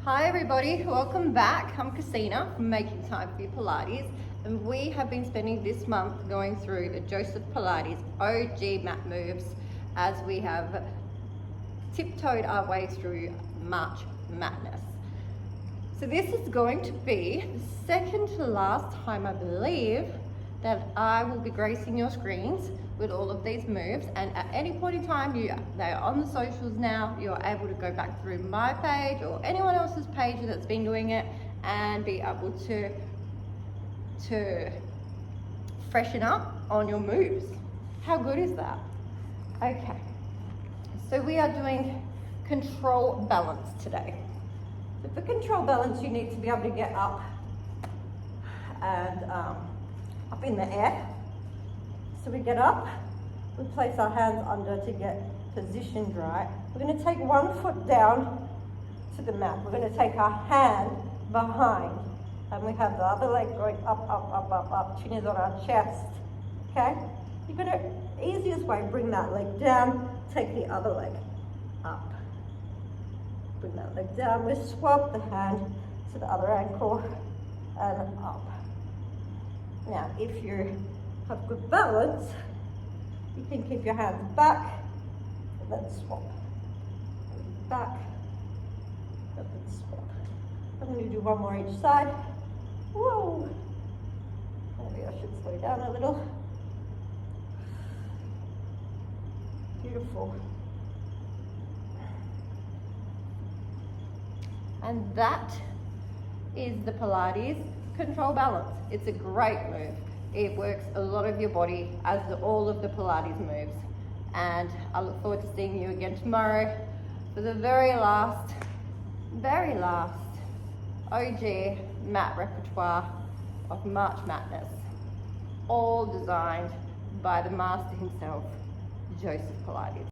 Hi everybody, welcome back. I'm Christina from Making Time for Your Pilates, and we have been spending this month going through the Joseph Pilates OG mat moves as we have tiptoed our way through March Madness. So this is going to be the second to last time, I believe, that I will be gracing your screens with all of these moves, and at any point in time they're on the socials now. You're able to go back through my page or anyone else's page that's been doing it and be able to freshen up on your moves. How good is that? Okay, so we are doing control balance today. So for control balance, you need to be able to get up and up in the air. So we get up, we place our hands under to get positioned right. We're going to take one foot down to the mat. We're going to take our hand behind, and we have the other leg going up, up, up, up, up. Chin is on our chest. Okay? You're going to, easiest way, bring that leg down, take the other leg up. Bring that leg down. We swap the hand to the other ankle and up. Now, if you have good balance, you can keep your hands back and then swap. Back, and then swap. I'm going to do one more each side. Whoa! Maybe I should slow down a little. Beautiful. And that is the Pilates Control Balance. It's a great move. It works a lot of your body, as do all of the Pilates moves. And I look forward to seeing you again tomorrow for the very last OG mat repertoire of March Madness, all designed by the master himself, Joseph Pilates.